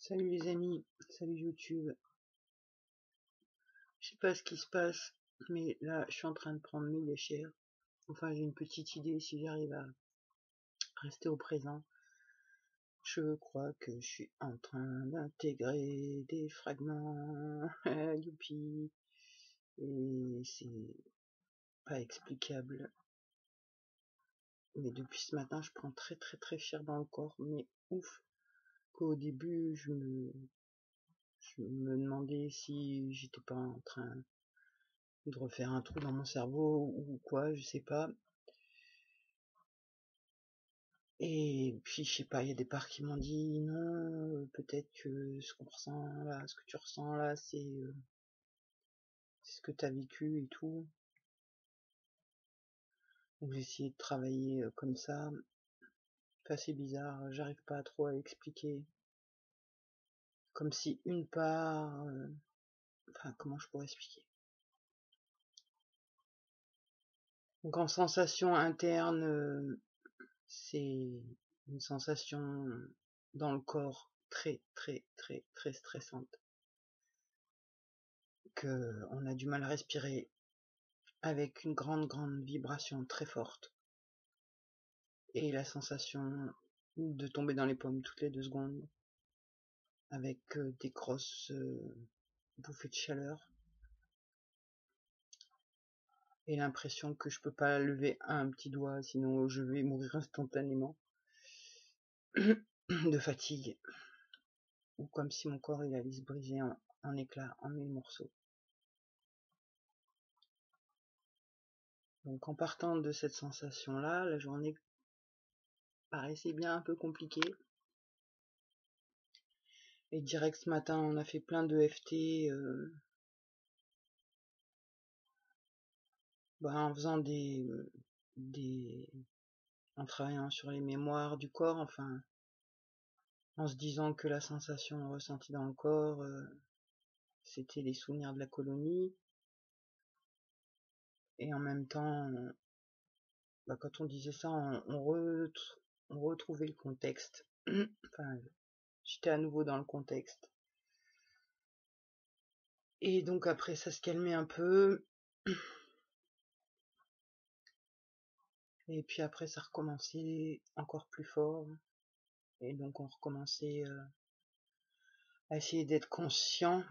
Salut les amis, salut YouTube. Je sais pas ce qui se passe, mais là je suis en train de prendre mes déchets. Enfin j'ai une petite idée si j'arrive à rester au présent. Je crois que je suis en train d'intégrer des fragments. Youpi. Et c'est pas explicable. Mais depuis ce matin je prends très cher dans le corps. Mais ouf, qu'au début je me demandais si j'étais pas en train de refaire un trou dans mon cerveau ou quoi, je sais pas. Et puis je sais pas, il y a des parts qui m'ont dit non, peut-être que ce qu'on ressent là, ce que tu ressens là, c'est ce que tu as vécu et tout. Donc j'ai essayé de travailler comme ça. C'est assez bizarre, j'arrive pas trop à expliquer. Comme si une part, enfin comment je pourrais expliquer. Donc en sensation interne, c'est une sensation dans le corps très stressante, que on a du mal à respirer, avec une grande vibration très forte, et la sensation de tomber dans les pommes toutes les 2 secondes, avec des grosses bouffées de chaleur, et l'impression que je peux pas lever un petit doigt sinon je vais mourir instantanément de fatigue, ou comme si mon corps il allait se briser en éclats, en 1000 morceaux. Donc en partant de cette sensation là, la journée paraissait bien un peu compliquée, et direct ce matin on a fait plein de FT, en faisant en travaillant sur les mémoires du corps, enfin en se disant que la sensation ressentie dans le corps, c'était les souvenirs de la colonie, et en même temps, quand on disait ça, on retrouvait le contexte. Enfin, j'étais à nouveau dans le contexte. Et donc après ça se calmait un peu, et puis après ça recommençait encore plus fort, et donc on recommençait à essayer d'être conscient.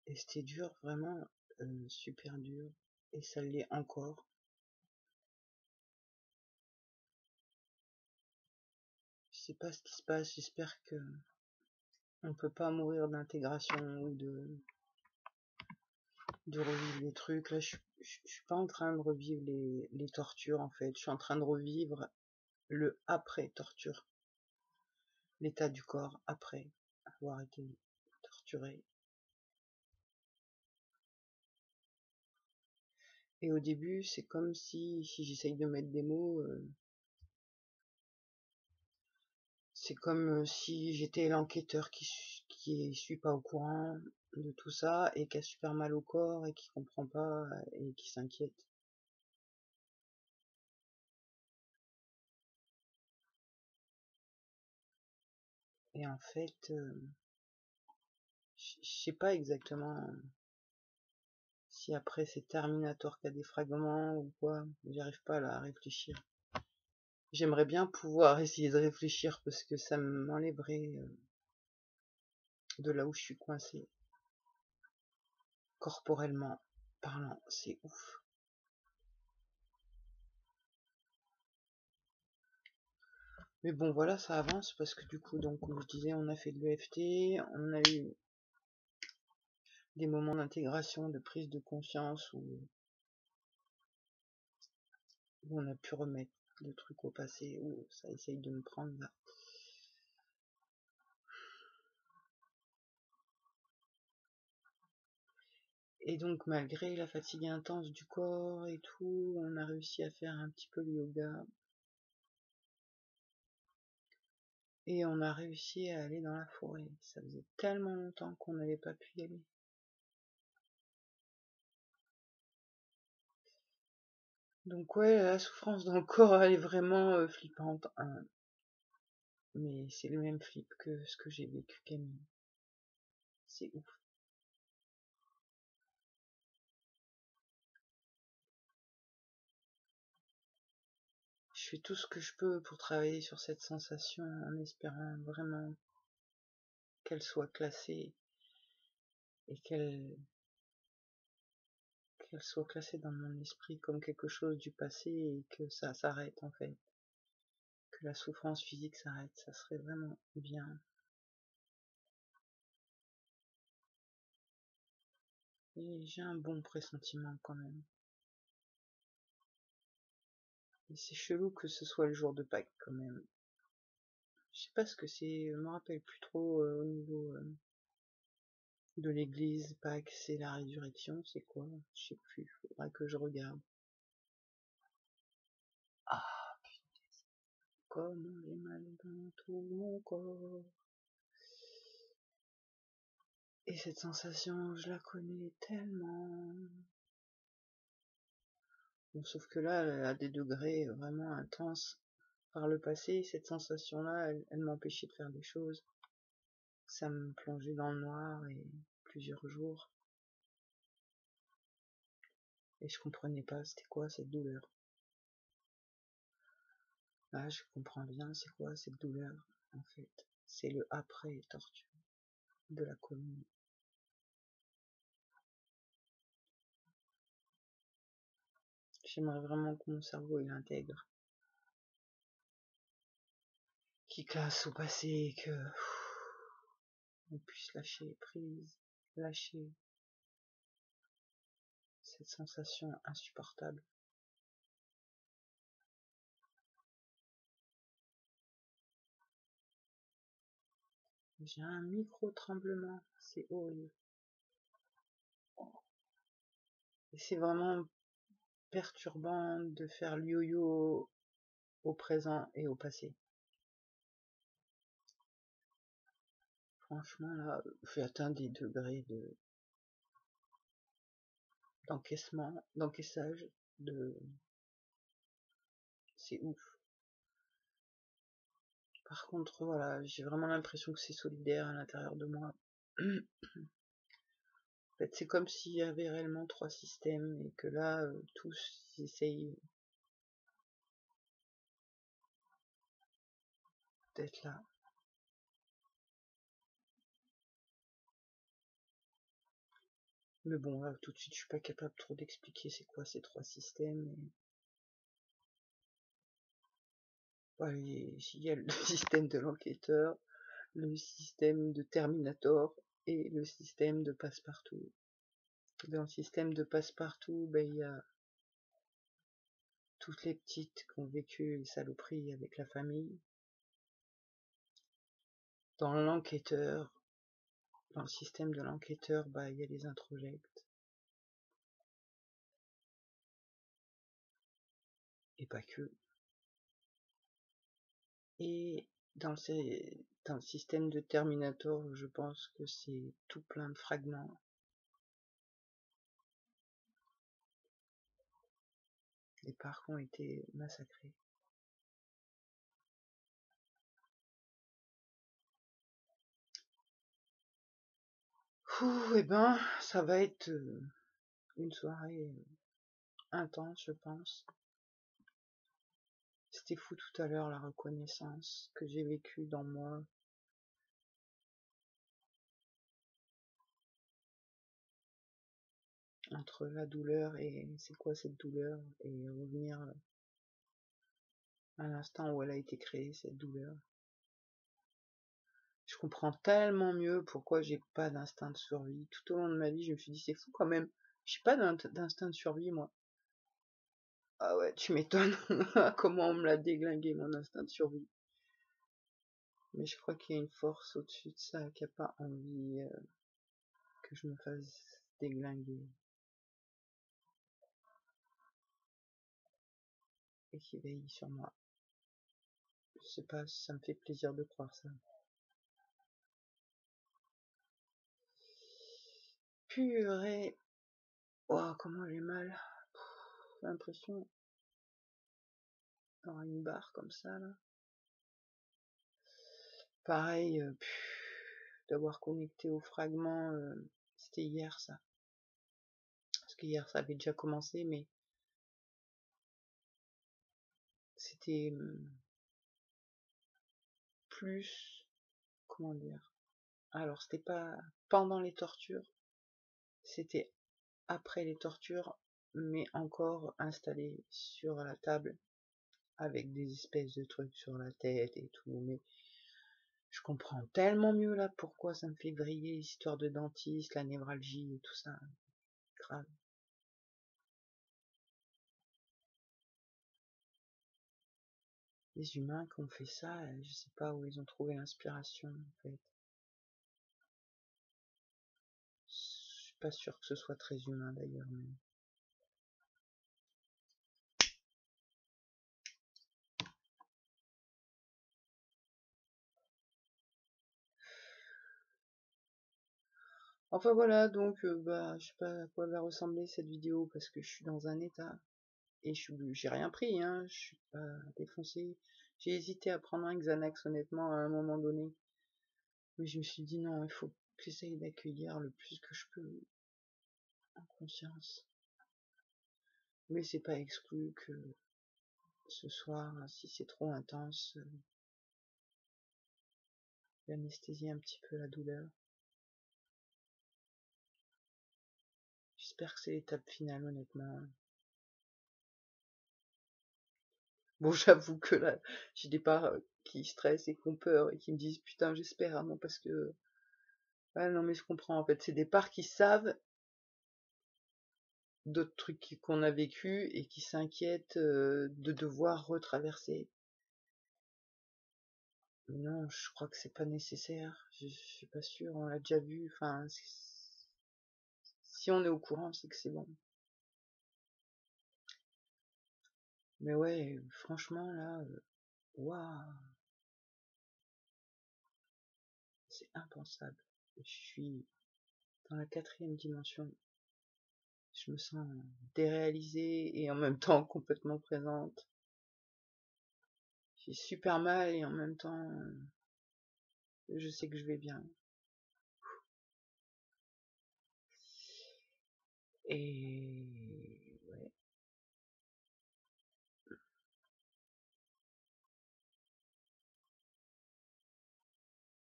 Et c'était dur, vraiment super dur, et ça l'est encore. Je sais pas ce qui se passe, j'espère que on peut pas mourir d'intégration ou de revivre les trucs. Là je suis pas en train de revivre les tortures, en fait je suis en train de revivre le après torture, l'état du corps après avoir été torturé. Et au début c'est comme si j'essaye de mettre des mots, c'est comme si j'étais l'enquêteur qui suis pas au courant de tout ça, et qui a super mal au corps, et qui comprend pas, et qui s'inquiète. Et en fait, je sais pas exactement si après c'est Terminator qui a des fragments ou quoi, j'arrive pas là à réfléchir. J'aimerais bien pouvoir essayer de réfléchir, parce que ça m'enlèverait de là où je suis coincé, corporellement parlant, c'est ouf. Mais bon voilà, ça avance, parce que du coup, donc comme je disais, on a fait de l'EFT, on a eu des moments d'intégration, de prise de conscience, où on a pu remettre le truc au passé, où ça essaye de me prendre là. Et donc malgré la fatigue intense du corps et tout, on a réussi à faire un petit peu le yoga, et on a réussi à aller dans la forêt. Ça faisait tellement longtemps qu'on n'avait pas pu y aller. Donc ouais, la souffrance dans le corps, elle est vraiment flippante, hein. Mais c'est le même flip que ce que j'ai vécu, Camille. C'est ouf. Je fais tout ce que je peux pour travailler sur cette sensation en espérant vraiment qu'elle soit classée et qu'elle soit classée dans mon esprit comme quelque chose du passé et que ça s'arrête en fait. Que la souffrance physique s'arrête, ça serait vraiment bien. Et j'ai un bon pressentiment quand même. Et c'est chelou que ce soit le jour de Pâques quand même. Je sais pas ce que c'est, je me rappelle plus trop au niveau de l'église. Pâques, c'est la résurrection, c'est quoi? Je sais plus, faudra que je regarde. Ah, comme j'ai mal dans tout mon corps. Et cette sensation, je la connais tellement. Bon, sauf que là, elle a des degrés vraiment intenses. Par le passé, cette sensation-là, elle m'empêchait de faire des choses. Ça me plongeait dans le noir et plusieurs jours. Et je comprenais pas c'était quoi cette douleur. Là, je comprends bien c'est quoi cette douleur, en fait. C'est le après torture de la commune. J'aimerais vraiment que mon cerveau il intègre, qu'il classe au passé et que on puisse lâcher prise, lâcher cette sensation insupportable. J'ai un micro tremblement, c'est horrible. Et c'est vraiment perturbant de faire le yo-yo au présent et au passé. Franchement, là, j'ai atteint des degrés d'encaissage, c'est ouf. Par contre, voilà, j'ai vraiment l'impression que c'est solidaire à l'intérieur de moi. En fait, c'est comme s'il y avait réellement trois systèmes et que là, tous essayent d'être là. Mais bon, là, tout de suite, je suis pas capable trop d'expliquer c'est quoi ces trois systèmes. Il y a le système de l'enquêteur, le système de Terminator et le système de passe-partout. Dans le système de passe-partout, ben, il y a toutes les petites qui ont vécu les saloperies avec la famille. Dans l'enquêteur, dans le système de l'enquêteur, bah, il y a les introjects. Et pas que. Et dans le système de Terminator, je pense que c'est tout plein de fragments. Les parcs ont été massacrés. Ouh, et ben, ça va être une soirée intense, je pense. C'était fou tout à l'heure la reconnaissance que j'ai vécue dans moi. Entre la douleur et c'est quoi cette douleur et revenir à l'instant où elle a été créée, cette douleur. Je comprends tellement mieux pourquoi j'ai pas d'instinct de survie. Tout au long de ma vie, je me suis dit, c'est fou quand même. J'ai pas d'instinct de survie, moi. Ah ouais, tu m'étonnes. Comment on me l'a déglingué, mon instinct de survie. Mais je crois qu'il y a une force au-dessus de ça qui a pas envie que je me fasse déglinguer. Et qui veille sur moi. Je sais pas si ça me fait plaisir de croire ça. Purée. Oh, comment j'ai mal. J'ai l'impression aura une barre comme ça là. Pareil, d'avoir connecté au fragment, c'était hier ça. Parce qu'hier ça avait déjà commencé, mais c'était plus, comment dire, alors c'était pas pendant les tortures, c'était après les tortures, mais encore installé sur la table, avec des espèces de trucs sur la tête et tout, mais je comprends tellement mieux là pourquoi ça me fait vriller, l'histoire de dentiste, la névralgie et tout ça, grave. Les humains qui ont fait ça, je sais pas où ils ont trouvé l'inspiration en fait. Je suis pas sûr que ce soit très humain d'ailleurs, mais... Enfin voilà, donc je sais pas à quoi va ressembler cette vidéo parce que je suis dans un état et j'ai rien pris, hein, je suis pas défoncé. J'ai hésité à prendre un Xanax honnêtement à un moment donné, mais je me suis dit non, il faut que j'essaye d'accueillir le plus que je peux en conscience. Mais c'est pas exclu que ce soir, si c'est trop intense, d'anesthésier un petit peu la douleur. J'espère que c'est l'étape finale honnêtement. Bon, j'avoue que là, j'ai des parts qui stressent et qui ont peur et qui me disent putain, j'espère, hein, non, parce que. Ouais, non, mais je comprends en fait. C'est des parts qui savent d'autres trucs qu'on a vécu et qui s'inquiètent de devoir retraverser. Mais non, je crois que c'est pas nécessaire. Je suis pas sûre, on l'a déjà vu. Enfin, si on est au courant, c'est que c'est bon. Mais ouais, franchement, là, waouh, c'est impensable. Je suis dans la 4e dimension. Je me sens déréalisée et en même temps complètement présente. J'ai super mal et en même temps, je sais que je vais bien. Et ouais.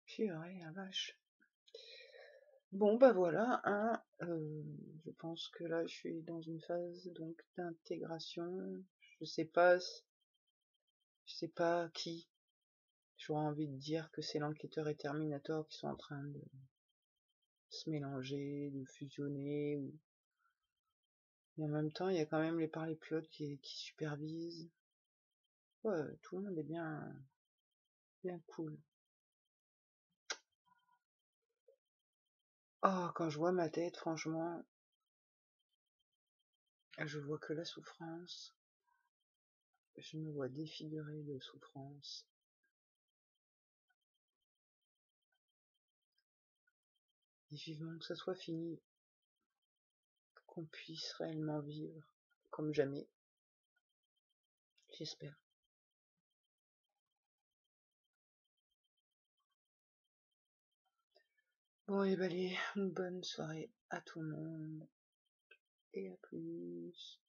Purée, la vache. Bon bah voilà, hein, je pense que là je suis dans une phase donc d'intégration. Je sais pas, je sais pas qui. J'aurais envie de dire que c'est l'enquêteur et Terminator qui sont en train de se mélanger, de fusionner. Et en même temps, il y a quand même les parler pilotes qui supervisent. Ouais, tout le monde est bien cool. Oh, quand je vois ma tête, franchement, je vois que la souffrance. Je me vois défigurée de souffrance. Et vivement que ça soit fini, qu'on puisse réellement vivre comme jamais. J'espère. Bon, et ben allez, une bonne soirée à tout le monde. Et à plus.